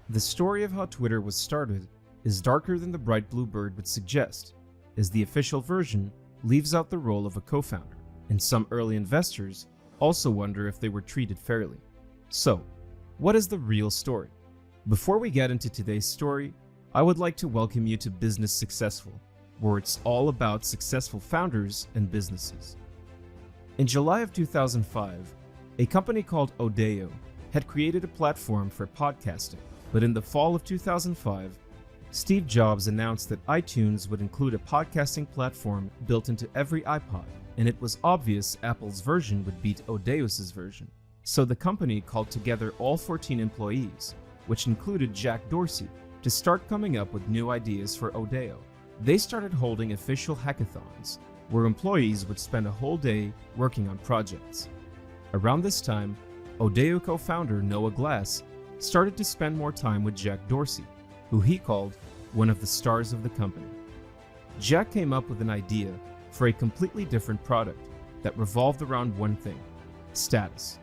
The story of how Twitter was started is darker than the bright blue bird would suggest, as the official version leaves out the role of a co-founder, and some early investors also wonder if they were treated fairly. So, what is the real story? Before we get into today's story, I would like to welcome you to Business Successful, where it's all about successful founders and businesses. In July of 2005, a company called Odeo had created a platform for podcasting, but in the fall of 2005, Steve Jobs announced that iTunes would include a podcasting platform built into every iPod, and it was obvious Apple's version would beat Odeo's version. So the company called together all 14 employees, which included Jack Dorsey, to start coming up with new ideas for Odeo. They started holding official hackathons, where employees would spend a whole day working on projects. Around this time, Odeo co-founder Noah Glass started to spend more time with Jack Dorsey, who he called one of the stars of the company. Jack came up with an idea for a completely different product that revolved around one thing: status.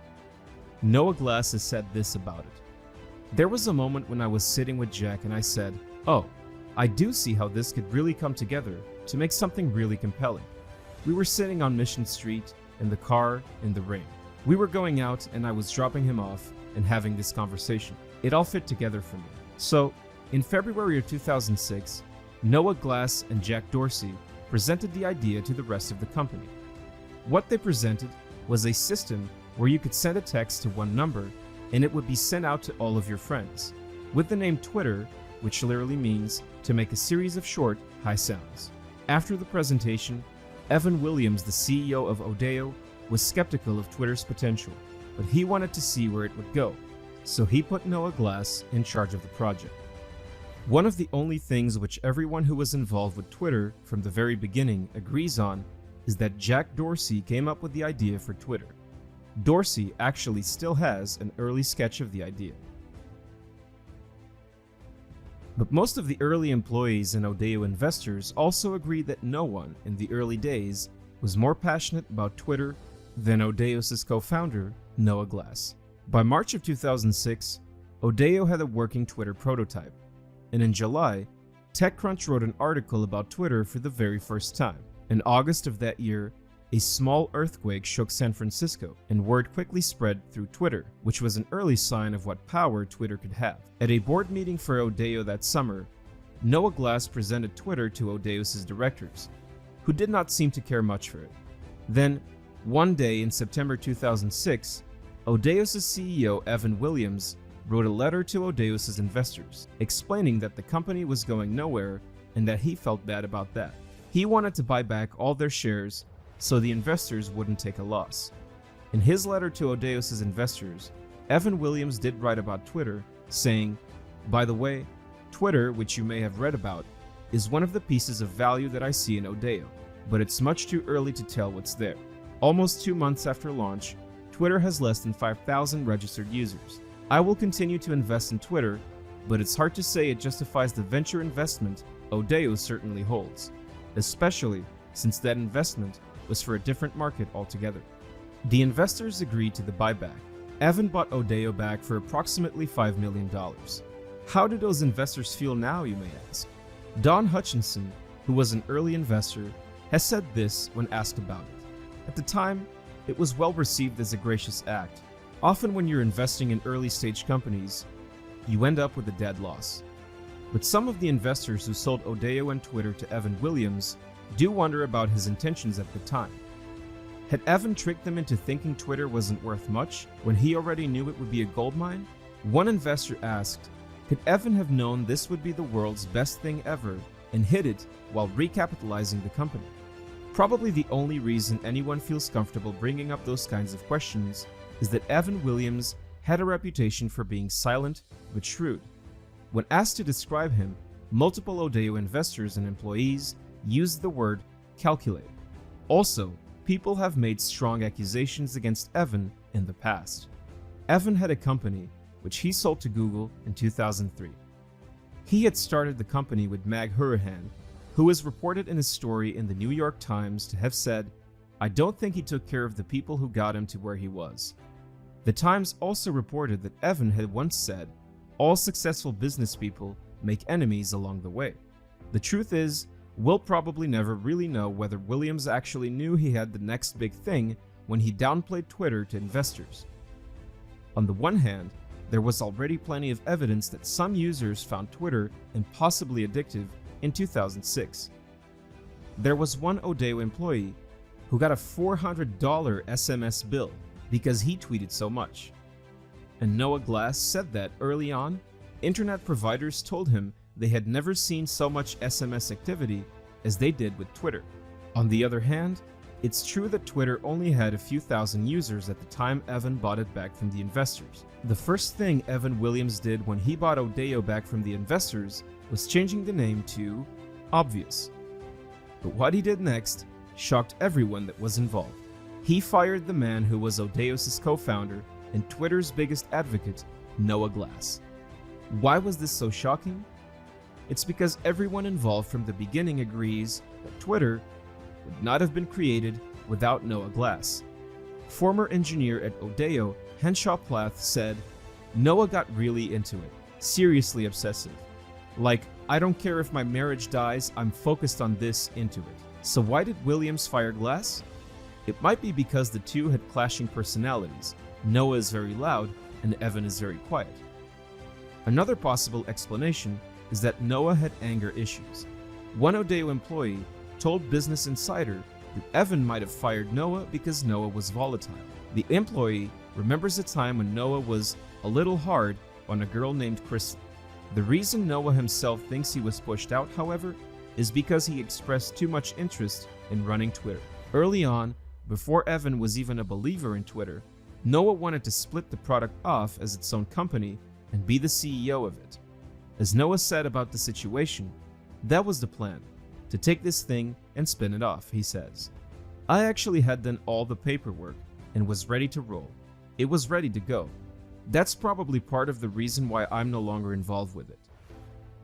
Noah Glass has said this about it. There was a moment when I was sitting with Jack and I said, "Oh, I do see how this could really come together to make something really compelling." We were sitting on Mission Street, in the car, in the rain. We were going out and I was dropping him off and having this conversation. It all fit together for me. So, in February of 2006, Noah Glass and Jack Dorsey presented the idea to the rest of the company. What they presented was a system where you could send a text to one number and it would be sent out to all of your friends, with the name Twitter, which literally means to make a series of short, high sounds. After the presentation, Evan Williams, the CEO of Odeo, was skeptical of Twitter's potential, but he wanted to see where it would go, so he put Noah Glass in charge of the project. One of the only things which everyone who was involved with Twitter from the very beginning agrees on is that Jack Dorsey came up with the idea for Twitter. Dorsey actually still has an early sketch of the idea. But most of the early employees and Odeo investors also agreed that no one in the early days was more passionate about Twitter than Odeo's co-founder, Noah Glass. By March of 2006, Odeo had a working Twitter prototype, and in July, TechCrunch wrote an article about Twitter for the very first time. In August of that year, a small earthquake shook San Francisco, and word quickly spread through Twitter, which was an early sign of what power Twitter could have. At a board meeting for Odeo that summer, Noah Glass presented Twitter to Odeo's directors, who did not seem to care much for it. Then, one day in September 2006, Odeo's CEO Evan Williams wrote a letter to Odeo's investors, explaining that the company was going nowhere and that he felt bad about that. He wanted to buy back all their shares so the investors wouldn't take a loss. In his letter to Odeo's investors, Evan Williams did write about Twitter, saying, "By the way, Twitter, which you may have read about, is one of the pieces of value that I see in Odeo, but it's much too early to tell what's there. Almost 2 months after launch, Twitter has less than 5,000 registered users. I will continue to invest in Twitter, but it's hard to say it justifies the venture investment Odeo certainly holds, especially since that investment was for a different market altogether." The investors agreed to the buyback. Evan bought Odeo back for approximately $5 million. How do those investors feel now, you may ask? Don Hutchinson, who was an early investor, has said this when asked about it. At the time, it was well received as a gracious act. Often when you're investing in early stage companies, you end up with a dead loss. But some of the investors who sold Odeo and Twitter to Evan Williams do wonder about his intentions at the time. Had Evan tricked them into thinking Twitter wasn't worth much when he already knew it would be a goldmine? One investor asked, could Evan have known this would be the world's best thing ever and hid it while recapitalizing the company? Probably the only reason anyone feels comfortable bringing up those kinds of questions is that Evan Williams had a reputation for being silent but shrewd. When asked to describe him, multiple Odeo investors and employees used the word calculated. Also, people have made strong accusations against Evan in the past. Evan had a company which he sold to Google in 2003. He had started the company with Mag Hurahan, who is reported in a story in the New York Times to have said, "I don't think he took care of the people who got him to where he was." The Times also reported that Evan had once said, All successful business people make enemies along the way. The truth is, we'll probably never really know whether Williams actually knew he had the next big thing when he downplayed Twitter to investors. On the one hand, there was already plenty of evidence that some users found Twitter impossibly addictive in 2006. There was one Odeo employee who got a $400 SMS bill because he tweeted so much. And Noah Glass said that early on, internet providers told him they had never seen so much SMS activity as they did with Twitter. On the other hand, it's true that Twitter only had a few thousand users at the time Evan bought it back from the investors. The first thing Evan Williams did when he bought Odeo back from the investors was changing the name to Obvious. But what he did next shocked everyone that was involved. He fired the man who was Odeo's co-founder and Twitter's biggest advocate, Noah Glass. Why was this so shocking? It's because everyone involved from the beginning agrees that Twitter would not have been created without Noah Glass. Former engineer at Odeo, Henshaw Plath, said, "Noah got really into it, seriously obsessive. Like, I don't care if my marriage dies, I'm focused on this into it." So why did Williams fire Glass? It might be because the two had clashing personalities. Noah is very loud and Evan is very quiet. Another possible explanation is that Noah had anger issues. One Odeo employee told Business Insider that Evan might have fired Noah because Noah was volatile. The employee remembers a time when Noah was a little hard on a girl named Kristen. The reason Noah himself thinks he was pushed out, however, is because he expressed too much interest in running Twitter. Early on, before Evan was even a believer in Twitter, Noah wanted to split the product off as its own company and be the CEO of it. As Noah said about the situation, that was the plan, to take this thing and spin it off, he says. "I actually had done all the paperwork and was ready to roll. It was ready to go. That's probably part of the reason why I'm no longer involved with it.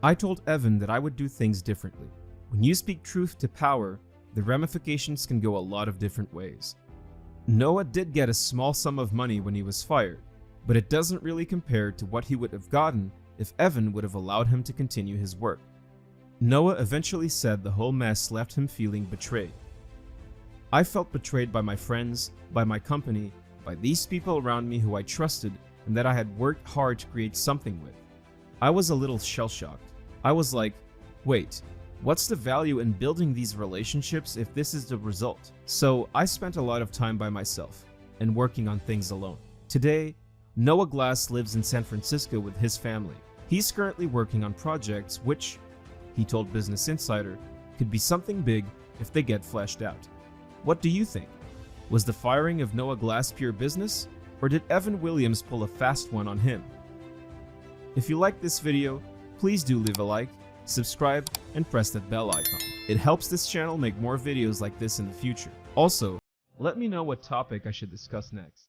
I told Evan that I would do things differently. When you speak truth to power, the ramifications can go a lot of different ways." Noah did get a small sum of money when he was fired, but it doesn't really compare to what he would have gotten if Evan would have allowed him to continue his work. Noah eventually said the whole mess left him feeling betrayed. "I felt betrayed by my friends, by my company, by these people around me who I trusted and that I had worked hard to create something with. I was a little shell-shocked. I was like, wait, what's the value in building these relationships if this is the result? So I spent a lot of time by myself and working on things alone." Today, Noah Glass lives in San Francisco with his family. He's currently working on projects which, he told Business Insider, could be something big if they get fleshed out. What do you think? Was the firing of Noah Glass pure business, or did Evan Williams pull a fast one on him? If you like this video, please do leave a like, subscribe, and press that bell icon. It helps this channel make more videos like this in the future. Also, let me know what topic I should discuss next.